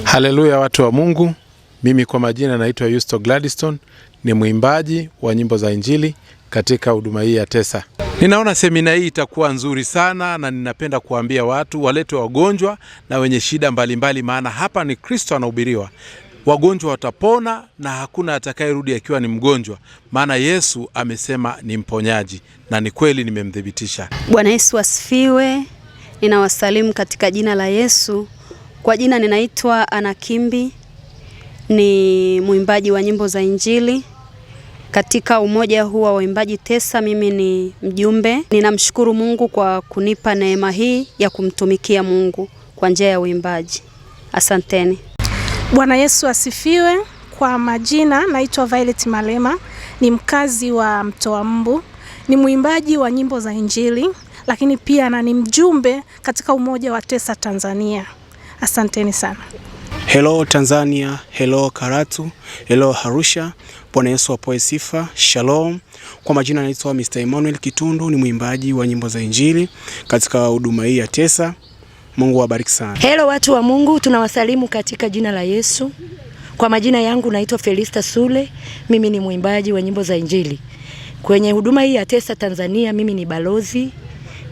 Haleluya watu wa Mungu. Mimi kwa majina naitwa Yusto Gladstone, ni mwimbaji wa nyimbo za Injili katika huduma hii ya TESA. Ninaona semina hii itakuwa nzuri sana na ninapenda kuambia watu walete wagonjwa na wenye shida mbalimbali, maana hapa ni Kristo anahubiriwa. Wagonjwa watapona na hakuna atakayerudi akiwa ni mgonjwa, maana Yesu amesema ni mponyaji, na ni kweli nimemthibitisha. Bwana Yesu asifiwe. Ninawasalimu katika jina la Yesu. Kwa jina ninaitwa Ana Kimbi, ni mwimbaji wa nyimbo za Injili katika umoja huu wa waimbaji TESA. Mimi ni mjumbe. Ninamshukuru Mungu kwa kunipa neema hii ya kumtumikia Mungu kwa njia ya uimbaji. Asanteni. Bwana Yesu asifiwe. Kwa majina naitwa Violet Malema, ni mkazi wa Mtoa Mbu, ni mwimbaji wa nyimbo za Injili, lakini pia na ni mjumbe katika umoja wa TESA Tanzania. Asanteni sana. Hello Tanzania, hello Karatu, hello Arusha. Bwana Yesu apewe sifa. Shalom. Kwa majina naitwa Mr. Emmanuel Kitundu, ni mwimbaji wa nyimbo za Injili katika huduma hii ya TESA. Mungu awabariki sana. Hello watu wa Mungu, tunawasalimu katika jina la Yesu. Kwa majina yangu naitwa Felista Sule, mimi ni mwimbaji wa nyimbo za Injili kwenye huduma hii ya TESA Tanzania. Mimi ni balozi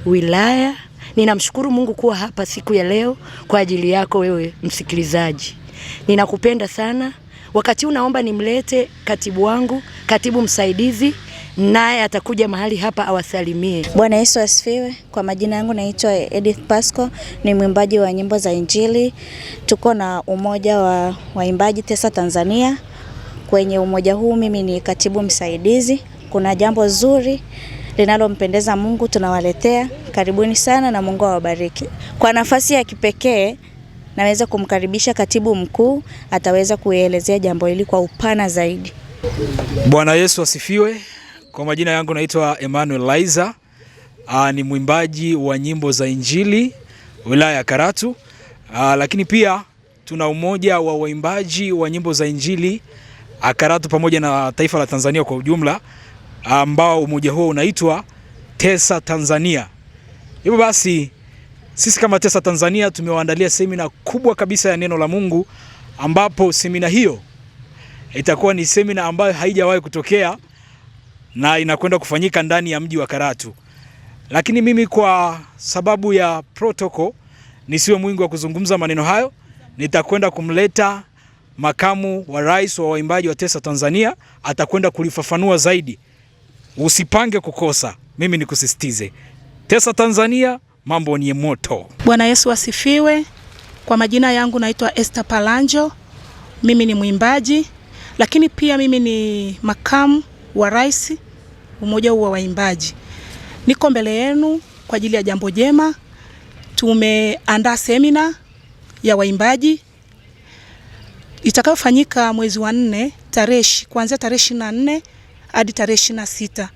wilaya. Ninamshukuru Mungu kuwa hapa siku ya leo kwa ajili yako wewe msikilizaji. Ninakupenda sana. Wakati unaomba nimlete katibu wangu, katibu msaidizi, naye atakuja mahali hapa awasalimie. Bwana Yesu asifiwe. Kwa majina yangu naitwa Edith Pasco, ni mwimbaji wa nyimbo za Injili. Tuko na umoja wa waimbaji TESA Tanzania. Kwenye umoja huu mimi ni katibu msaidizi. Kuna jambo zuri linalompendeza Mungu tunawaletea. Karibuni sana na Mungu awabariki. Kwa nafasi ya kipekee naweza kumkaribisha katibu mkuu, ataweza kuelezea jambo hili kwa upana zaidi. Bwana Yesu asifiwe. Kwa majina yangu naitwa Emmanuel Laiza, ni mwimbaji wa nyimbo za Injili wilaya ya Karatu. Lakini pia tuna umoja wa waimbaji wa nyimbo za Injili Karatu pamoja na taifa la Tanzania kwa ujumla, ambao umoja huo unaitwa TESA Tanzania. Hivyo basi sisi kama TESA Tanzania tumewaandalia semina kubwa kabisa ya neno la Mungu, ambapo semina hiyo itakuwa ni semina ambayo haijawahi kutokea na inakwenda kufanyika ndani ya mji wa Karatu. Lakini mimi kwa sababu ya protocol nisiwe mwingi wa kuzungumza maneno hayo, nitakwenda kumleta makamu wa rais wa waimbaji wa TESA Tanzania, atakwenda kulifafanua zaidi. Usipange kukosa, mimi nikusisitize. TESA Tanzania, mambo ni moto. Bwana Yesu asifiwe. Kwa majina yangu naitwa Esther Palanjo, mimi ni mwimbaji, lakini pia mimi ni makamu wa rais umoja wa waimbaji. Niko mbele yenu kwa ajili ya jambo jema. Tumeandaa semina ya waimbaji itakayofanyika mwezi wa 4 kuanzia tarehe 24 hadi tarehe 26.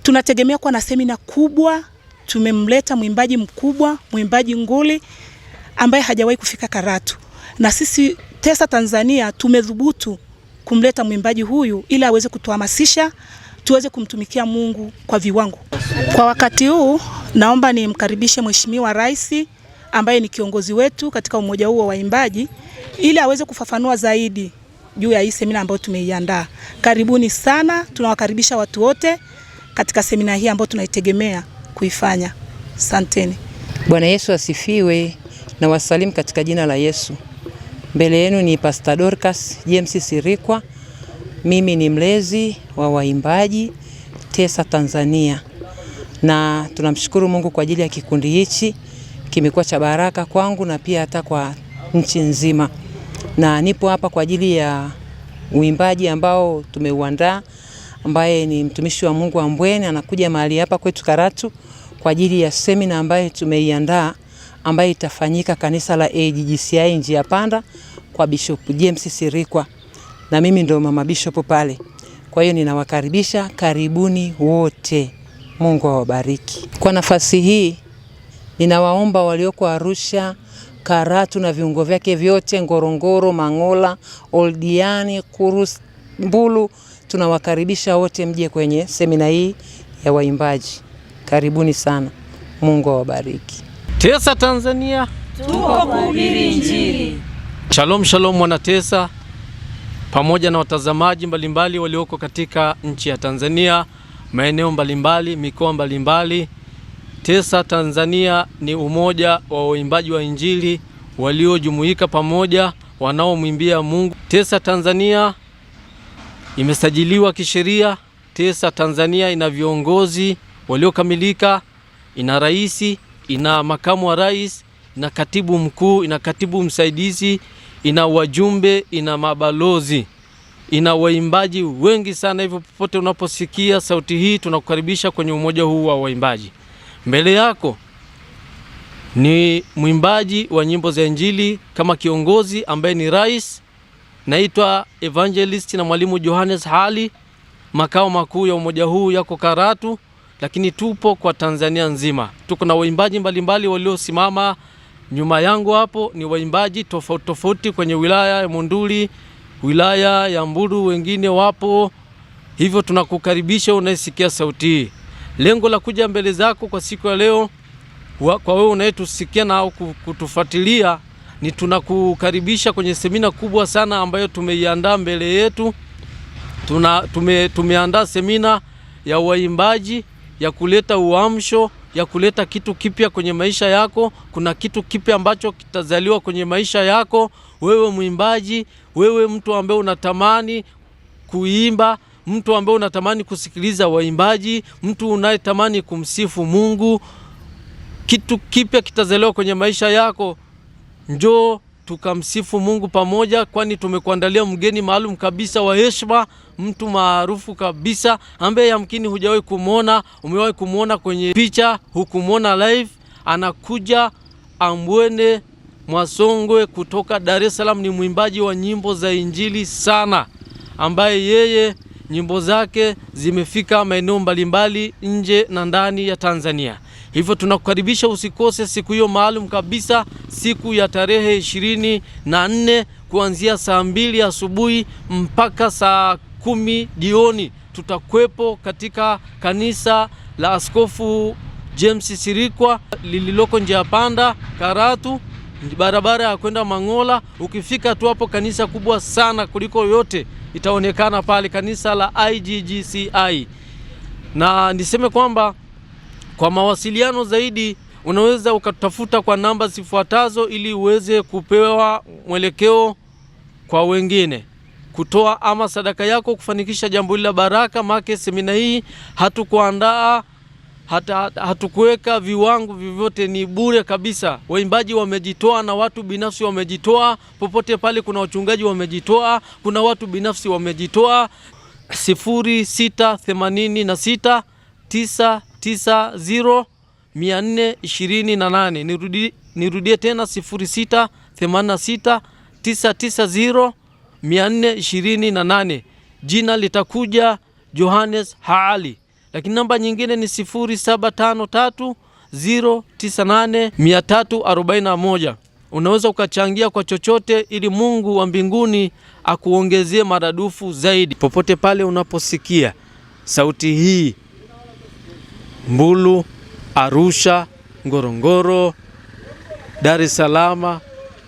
Tunategemea kuwa na semina kubwa. Tumemleta mwimbaji mkubwa, mwimbaji nguli ambaye hajawahi kufika Karatu. Na sisi TESA Tanzania tumedhubutu kumleta mwimbaji huyu ili aweze kutuhamasisha tuweze kumtumikia Mungu kwa viwango. Kwa wakati huu naomba nimkaribishe Mheshimiwa Rais ambaye ni kiongozi wetu katika umoja huu wa waimbaji ili aweze kufafanua zaidi juu ya hii semina ambayo tumeiandaa. Karibuni sana, tunawakaribisha watu wote katika semina hii ambayo tunaitegemea kuifanya. Asanteni. Bwana Yesu asifiwe, na wasalimu katika jina la Yesu. Mbele yenu ni Pastor Dorcas James Sirikwa. Mimi ni mlezi wa waimbaji TESA Tanzania. Na tunamshukuru Mungu kwa ajili ya kikundi hichi, kimekuwa cha baraka kwangu na pia hata kwa nchi nzima. Na nipo hapa kwa ajili ya uimbaji ambao tumeuandaa, ambaye ni mtumishi wa Mungu Ambweni anakuja mahali hapa kwetu Karatu kwa ajili ya semina ambayo tumeiandaa, ambayo itafanyika kanisa la AGGCI Njia Panda kwa Bishop James Sirikwa, na mimi ndo mama bishop pale. Kwa hiyo ninawakaribisha, karibuni wote. Mungu awabariki. Kwa nafasi hii ninawaomba walioko Arusha, Karatu na viungo vyake vyote, Ngorongoro, Mangola, Oldiani, Kurus, Mbulu, tunawakaribisha wote mje kwenye semina hii ya waimbaji. Karibuni sana. Mungu awabariki. TESA Tanzania, tuko kuhubiri Injili. Shalom shalom wanatesa pamoja na watazamaji mbalimbali walioko katika nchi ya Tanzania, maeneo mbalimbali, mikoa mbalimbali. TESA Tanzania ni umoja wa waimbaji wa Injili waliojumuika pamoja wanaomwimbia Mungu. TESA Tanzania imesajiliwa kisheria. TESA Tanzania ina viongozi waliokamilika, ina rais, ina makamu wa rais, ina katibu mkuu, ina katibu msaidizi, ina wajumbe, ina mabalozi, ina waimbaji wengi sana. Hivyo popote unaposikia sauti hii, tunakukaribisha kwenye umoja huu wa waimbaji. Mbele yako ni mwimbaji wa nyimbo za Injili kama kiongozi ambaye ni rais. Naitwa Evangelist na Mwalimu Johannes Hali. Makao makuu ya umoja huu yako Karatu, lakini tupo kwa Tanzania nzima. Tuko na waimbaji mbalimbali waliosimama nyuma yangu hapo, ni waimbaji tofauti tofauti kwenye wilaya ya Monduli, wilaya ya Mbulu, wengine wapo. Hivyo tunakukaribisha unayesikia sauti hii. Lengo la kuja mbele zako kwa siku ya leo, kwa wewe unayetusikia na kutufuatilia, ni tunakukaribisha kwenye semina kubwa sana ambayo tumeiandaa mbele yetu. Tumeandaa semina ya waimbaji, ya kuleta uamsho, ya kuleta kitu kipya kwenye maisha yako. Kuna kitu kipya ambacho kitazaliwa kwenye maisha yako. Wewe mwimbaji, wewe mtu ambaye unatamani kuimba, mtu ambaye unatamani kusikiliza waimbaji, mtu unayetamani kumsifu Mungu, kitu kipya kitazaliwa kwenye maisha yako. Njoo tukamsifu Mungu pamoja, kwani tumekuandalia mgeni maalum kabisa wa heshima, mtu maarufu kabisa ambaye yamkini hujawahi kumuona, umewahi kumuona kwenye picha, hukumuona live. Anakuja Ambwene Mwasongwe kutoka Dar es Salaam. Ni mwimbaji wa nyimbo za Injili sana, ambaye yeye nyimbo zake zimefika maeneo mbalimbali nje na ndani ya Tanzania. Hivyo tunakukaribisha usikose siku hiyo maalum kabisa, siku ya tarehe 24 kuanzia saa 2 asubuhi mpaka saa 10 jioni. Tutakuwepo katika kanisa la Askofu James Sirikwa lililoko njia panda Karatu, barabara ya kwenda Mangola. Ukifika tu hapo, kanisa kubwa sana kuliko yote itaonekana pale, kanisa la IGGCI. Na niseme kwamba kwa mawasiliano zaidi unaweza ukatafuta kwa namba zifuatazo ili uweze kupewa mwelekeo kwa wengine, kutoa ama sadaka yako kufanikisha jambo la baraka. Make semina hii hatukuandaa, hatukuweka viwango vyovyote, ni bure kabisa. Waimbaji wamejitoa na watu binafsi wamejitoa. Popote pale kuna wachungaji wamejitoa, kuna watu binafsi wamejitoa. 0686 990 428. Nirudie tena 0686 990 428. Jina litakuja Johannes Hali, lakini namba nyingine ni 0753 098 341. Unaweza ukachangia kwa chochote ili Mungu wa mbinguni akuongezee maradufu zaidi. Popote pale unaposikia sauti hii, Mbulu, Arusha, Ngorongoro, Dar es Salaam,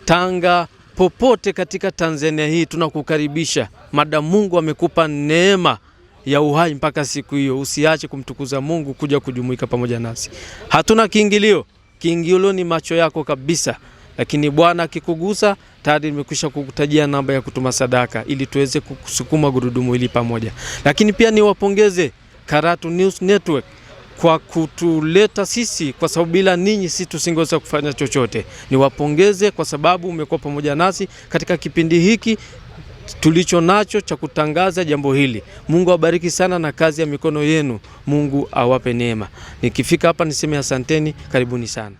Tanga, popote katika Tanzania hii, tunakukaribisha. Madamu Mungu amekupa neema ya uhai mpaka siku hiyo, usiache kumtukuza Mungu, kuja kujumuika pamoja nasi. Hatuna kiingilio, kiingilio ni macho yako kabisa. Lakini Bwana akikugusa, tayari nimekwisha kukutajia namba ya kutuma sadaka ili tuweze kusukuma gurudumu hili pamoja. Lakini pia niwapongeze Karatu News Network kwa kutuleta sisi, kwa sababu bila ninyi sisi tusingeweza kufanya chochote. Niwapongeze kwa sababu umekuwa pamoja nasi katika kipindi hiki tulicho nacho cha kutangaza jambo hili. Mungu awabariki sana na kazi ya mikono yenu. Mungu awape neema. Nikifika hapa niseme asanteni, karibuni sana.